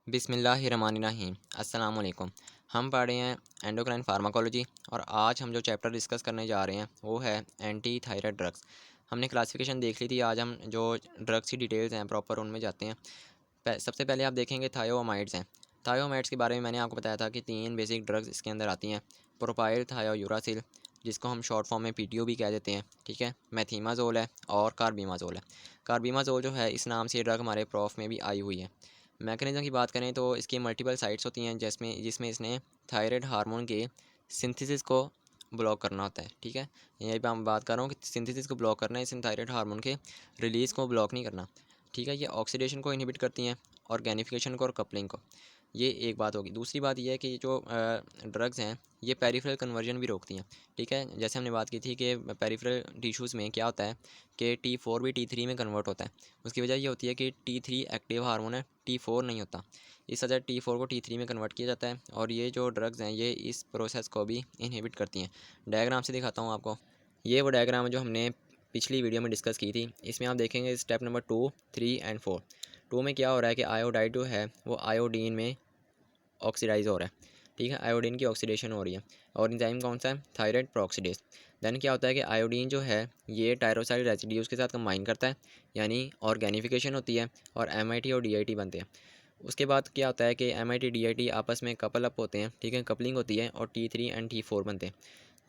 बिस्मिल्लाहिर्रहमानिर्रहीम। अस्सलाम वालेकुम। हम पढ़ रहे हैं एंडोक्राइन फार्माकोलॉजी और आज हम जो चैप्टर डिस्कस करने जा रहे हैं वो है एंटी थायराइड ड्रग्स। हमने क्लासिफिकेशन देख ली थी, आज हम जो ड्रग्स की डिटेल्स हैं प्रॉपर उनमें जाते हैं। सबसे पहले आप देखेंगे थायोमाइड्स हैं। थायोमाइड्स के बारे में मैंने आपको बताया था कि 3 बेसिक ड्रग्स इसके अंदर आती हैं। प्रोपाइल थायोयूरासिल, जिसको हम शॉर्ट फॉर्म में पीटीओ भी कह देते हैं, ठीक है। मेथीमाजोल है और कार्बिमाजोल है। कार्बिमाजोल जो है, इस नाम से ये ड्रग हमारे प्रॉफ में भी आई हुई है। मैकेनिज़्म की बात करें तो इसकी मल्टीपल साइट्स होती हैं, जिसमें जिसमें इसने थायराइड हार्मोन के सिंथेसिस को ब्लॉक करना होता है, ठीक है। यहीं पे मैं बात कर रहा हूँ कि सिंथेसिस को ब्लॉक करना है, इसने थायराइड हार्मोन के रिलीज़ को ब्लॉक नहीं करना, ठीक है। ये ऑक्सीडेशन को इनहिबिट करती हैं, ऑर्गेनिफिकेशन को और कपलिंग को। ये एक बात होगी। दूसरी बात ये है कि जो ड्रग्स हैं ये पेरिफेरल कन्वर्जन भी रोकती हैं, ठीक है। जैसे हमने बात की थी कि पेरिफेरल टिश्यूज़ में क्या होता है कि T4 भी T3 में कन्वर्ट होता है। उसकी वजह ये होती है कि T3 एक्टिव हार्मोन है, T4 नहीं होता। इस वजह T4 को T3 में कन्वर्ट किया जाता है और ये जो ड्रग्स हैं ये इस प्रोसेस को भी इनहिबिट करती हैं। डायग्राम से दिखाता हूँ आपको। ये वो डायग्राम है जो हमने पिछली वीडियो में डिस्कस की थी। इसमें आप देखेंगे स्टेप नंबर 2, 3 एंड 4। 2 में क्या हो रहा है कि आयोडाइड जो है वो आयोडीन में ऑक्सीडाइज हो रहा है, ठीक है। आयोडीन की ऑक्सीडेशन हो रही है और एंजाइम कौन सा है, थायराइड पेरोक्सीडेज। देन क्या होता है कि आयोडीन जो है ये टायरोसाइड रेसिड्यूज़ के साथ कंबाइन करता है, यानी ऑर्गेनिफिकेशन होती है और एमआईटी और डीआईटी बनते हैं। उसके बाद क्या होता है कि एमआईटी डीआईटी आपस में कपल अप होते हैं, ठीक है, कपलिंग होती है और T3 एंड T4 बनते हैं।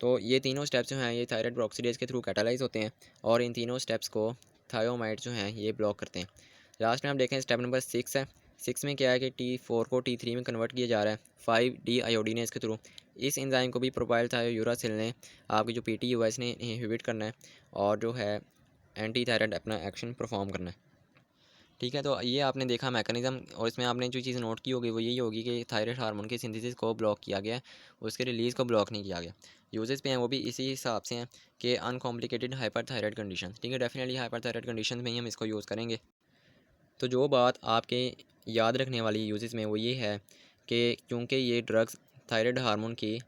तो ये तीनों स्टेप्स जो हैं ये थायराइड पेरोक्सीडेज के थ्रू कैटालाइज होते हैं और इन तीनों स्टेप्स को थायोमाइड जो हैं ये ब्लॉक करते हैं। लास्ट में आप देखें स्टेप नंबर 6 है। 6 में क्या है कि T4 को T3 में कन्वर्ट किया जा रहा है 5D आयोडीनेज के थ्रू। इस एंजाइम को भी प्रोपाइल थायोयूरासिल ने आपकी जो पीटीयू है इसने इनहिबिट करना है और जो है एंटी थायराइड अपना एक्शन परफॉर्म करना है, ठीक है। तो ये आपने देखा मैकेनिज़्म और इसमें आपने जो चीज़ नोट की होगी वो यही होगी कि थायराइड हार्मोन के सिंथेसिस को ब्लॉक किया गया है, उसके रिलीज़ को ब्लॉक नहीं किया गया। यूजेस पे हैं वो भी इसी हिसाब से हैं कि अनकॉम्प्लिकेटेड हाइपरथायराइड कंडीशन, ठीक है। डेफिनेटली हाइपरथायराइड कंडीशन में ही हम इसको यूज़ करेंगे। तो जो बात आपके याद रखने वाली यूजेस में वो ये है कि क्योंकि ये ड्रग्स थायराइड हार्मोन की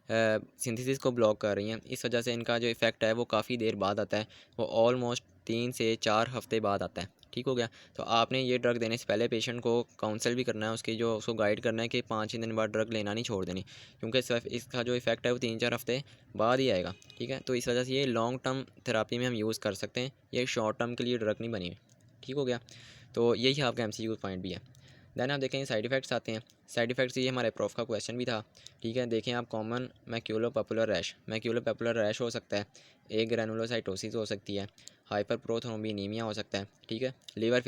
सिंथेसिस को ब्लॉक कर रही हैं, इस वजह से इनका जो इफ़ेक्ट है वो काफ़ी देर बाद आता है। वो ऑलमोस्ट 3 से 4 हफ्ते बाद आता है, ठीक हो गया। तो आपने ये ड्रग देने से पहले पेशेंट को काउंसल भी करना है, उसकी जो उसको गाइड करना है कि 5 ही दिन बाद ड्रग लेना नहीं छोड़ देनी, क्योंकि इसका जो इफ़ेक्ट है वो 3-4 हफ्ते बाद ही आएगा, ठीक है। तो इस वजह से ये लॉन्ग टर्म थेरापी में हम यूज़ कर सकते हैं, ये शॉर्ट टर्म के लिए ड्रग नहीं बनी, ठीक हो गया। तो यही आपका MCQ पॉइंट भी है। देन आप देखेंगे साइड इफ़ेक्ट्स आते हैं। साइड इफ़ेक्ट्स ये हमारे प्रूफ का क्वेश्चन भी था, ठीक है। देखें आप कॉमन मैक्यूलोपैपुलर रैश हो सकता है, एक ग्रैनुलोसाइटोसिस हो सकती है, हाइपरप्रोथ्रोम्बिनीमिया हो सकता है, ठीक है। लीवर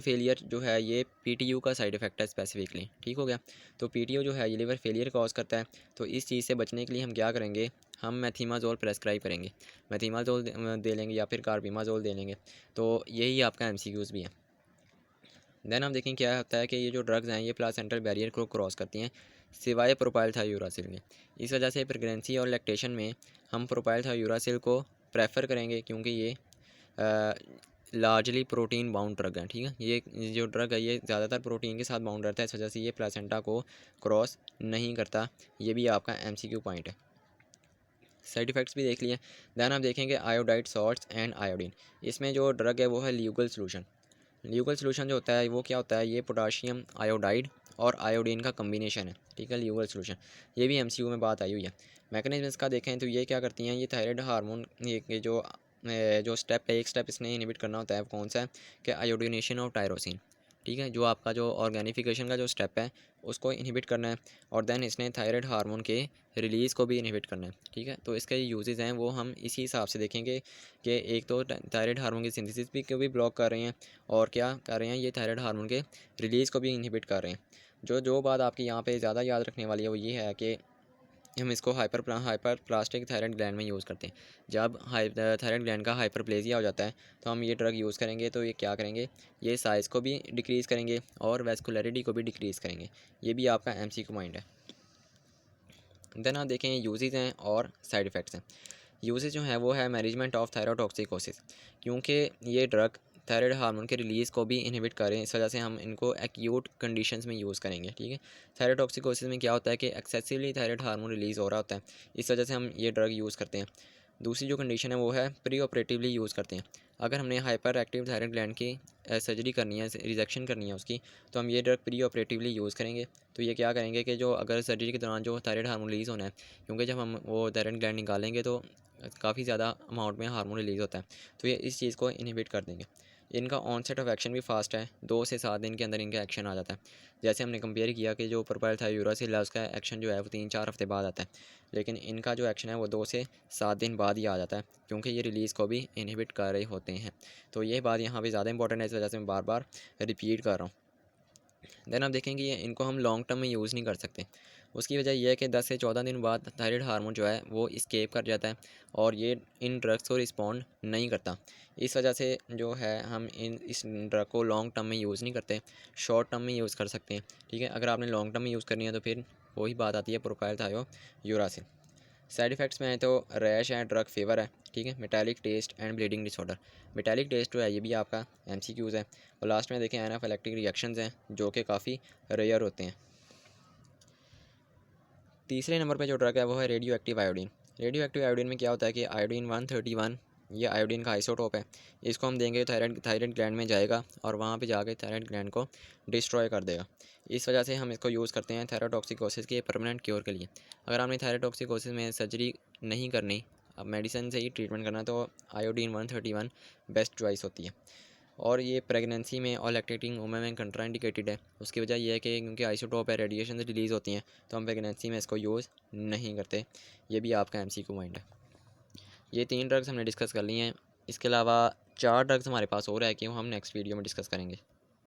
फेलियर जो है ये PTU का साइड इफ़ेक्ट है स्पेसिफिकली, ठीक हो गया। तो PTU जो है ये लीवर फेलियर कॉज करता है। तो इस चीज़ से बचने के लिए हम क्या करेंगे, हम मेथीमाजोल प्रेस्क्राइब करेंगे, मेथीमाजोल दे लेंगे या फिर कार्बिमाजोल दे लेंगे। तो यही आपका MCQs भी है। देन हम देखें क्या होता है कि ये जो ड्रग्स हैं ये प्लासेंटल बैरियर को क्रॉस करती हैं सिवाय प्रोपाइल थायोयूरासिल के। इस वजह से प्रेगनेंसी और लैक्टेशन में हम प्रोपाइल थायोयूरासिल को प्रेफर करेंगे, क्योंकि ये लार्जली प्रोटीन बाउंड ड्रग है, ठीक है। ये जो ड्रग है ये ज़्यादातर प्रोटीन के साथ बाउंड रहता है, इस वजह से ये प्लासेंटा को क्रॉस नहीं करता। ये भी आपका MCQ पॉइंट है। साइड इफ़ेक्ट्स भी देख लिए। दैन आप देखेंगे आयोडाइड सॉल्ट्स एंड आयोडीन। इसमें जो ड्रग है वो है ल्यूगल सोल्यूशन। ल्यूगल सोल्यूशन जो होता है वो क्या होता है, ये पोटाशियम आयोडाइड और आयोडीन का कम्बिनेशन है, ठीक है, ल्यूगल सोल्यूशन। ये भी MCQ में बात आई हुई है। मैकेनिज्म इसका देखें तो ये क्या करती हैं, ये थायराइड हार्मोन ये जो स्टेप है, एक स्टेप इसने इनहिबिट करना होता है, कौन सा है कि आयोडीनेशन ऑफ टायरोसिन, ठीक है। जो आपका जो ऑर्गेनिफिकेशन का जो स्टेप है उसको इनहिबिट करना है और देन इसने थायराइड हार्मोन के रिलीज़ को भी इनहिबिट करना है, ठीक है। तो इसके यूजेस हैं वो हम इसी हिसाब से देखेंगे कि एक तो थायराइड हार्मोन की सिंथेसिस भी को भी ब्लॉक कर रहे हैं और क्या कर रहे हैं, ये थायराइड हार्मोन के रिलीज़ को भी इनहिबिट कर रहे हैं। जो जो बात आपकी यहाँ पे ज़्यादा याद रखने वाली है वो ये है कि हम इसको हाइपर प्लास्टिक थायराइड ग्लैंड में यूज़ करते हैं। जब थायराइड ग्लैंड का हाइपरप्लेजिया हो जाता है तो हम ये ड्रग यूज़ करेंगे, तो ये क्या करेंगे, ये साइज़ को भी डिक्रीज़ करेंगे और वेस्कुलरिटी को भी डिक्रीज़ करेंगे। ये भी आपका MCQ पॉइंट है। देन आप देखें यूजेस हैं और साइड इफ़ेक्ट्स हैं। यूजेस जो है वो है मैनेजमेंट ऑफ थायरोटॉक्सिकोसिस, क्योंकि ये ड्रग थायराइड हार्मोन के रिलीज़ को भी इनहिबिट करें, इस वजह से हम इनको एक्यूट कंडीशंस में यूज़ करेंगे, ठीक है। थायरोटॉक्सिकोसिस में क्या होता है कि एक्सेसिवली थायराइड हार्मोन रिलीज़ हो रहा होता है, इस वजह से हम ये ड्रग यूज़ करते हैं। दूसरी जो कंडीशन है वो है प्री ऑपरेटिवली यूज़ करते हैं। अगर हमने हाइपर एक्टिव थायराइड ग्लैंड की सर्जरी करनी है, रिजेक्शन करनी है उसकी, तो हम ये ड्रग प्री ऑपरेटिवली यूज़ करेंगे। तो ये क्या करेंगे कि जो अगर सर्जरी के दौरान जो थायराइड हार्मोन रिलीज़ होना है, क्योंकि जब हम वो थायराइड ग्लैंड निकालेंगे तो काफ़ी ज़्यादा अमाउंट में हार्मोन रिलीज़ होता है, तो ये इस चीज़ को इनहिबिट कर देंगे। इनका ऑनसेट ऑफ एक्शन भी फास्ट है, 2 से 7 दिन के अंदर इनका एक्शन आ जाता है। जैसे हमने कंपेयर किया कि जो प्रोपाइल थायोउरासिल है उसका एक्शन जो है वो 3-4 हफ्ते बाद आता है, लेकिन इनका जो एक्शन है वो 2 से 7 दिन बाद ही आ जाता है, क्योंकि ये रिलीज़ को भी इनहिबिट कर रहे होते हैं। तो ये बात यहाँ पे ज़्यादा इंपॉर्टेंट है, इस वजह से मैं बार बार रिपीट कर रहा हूँ। देन आप देखेंगे ये इनको हम लॉन्ग टर्म में यूज़ नहीं कर सकते। उसकी वजह यह है कि 10 से 14 दिन बाद थायराइड हार्मोन जो है वो एस्केप कर जाता है और ये इन ड्रग्स को रिस्पॉन्ड नहीं करता। इस वजह से जो है हम इस ड्रग को लॉन्ग टर्म में यूज़ नहीं करते, शॉर्ट टर्म में यूज़ कर सकते हैं। ठीक है, अगर आपने लॉन्ग टर्म में यूज़ करनी है तो फिर वही बात आती है प्रोपाइल थायोउरासिल। साइड इफ़ेक्ट्स में आए तो रैश है, ड्रग फेवर है, ठीक है, metallic taste and bleeding disorder. Metallic taste जो है ये भी आपका एमसीक्यूज़ है। और लास्ट में देखें एनाफिलैक्टिक रिएक्शंस हैं जो कि काफ़ी रेयर होते हैं। तीसरे नंबर पे जो ड्रग है वो है radio active iodine. Radio active iodine में क्या होता है कि आयोडीन 131 ये आयोडीन का आइसोटोप है। इसको हम देंगे थायराइड ग्लैंड में जाएगा और वहाँ पे जाके थायराइड ग्लैंड को डिस्ट्रॉय कर देगा। इस वजह से हम इसको यूज़ करते हैं थायरोटॉक्सिकोसिस के परमानेंट क्योर के लिए। अगर आपने थायरोटॉक्सिकोसिस में सर्जरी नहीं करनी, अब मेडिसिन से ही ट्रीटमेंट करना, तो आयोडीन 131 बेस्ट चॉइस होती है। और ये प्रेगनेंसी में और लैक्टेटिंग वुमेन में कंट्राइंडिकेटेड है। उसकी वजह यह है कि क्योंकि आइसोटोप है, रेडिएशन रिलीज़ होती हैं, तो हम प्रेगनेंसी में इसको यूज़ नहीं करते। ये भी आपका एमसीक्यू माइंड है। ये 3 ड्रग्स हमने डिस्कस कर ली हैं। इसके अलावा 4 ड्रग्स हमारे पास और है कि वो हम नेक्स्ट वीडियो में डिस्कस करेंगे।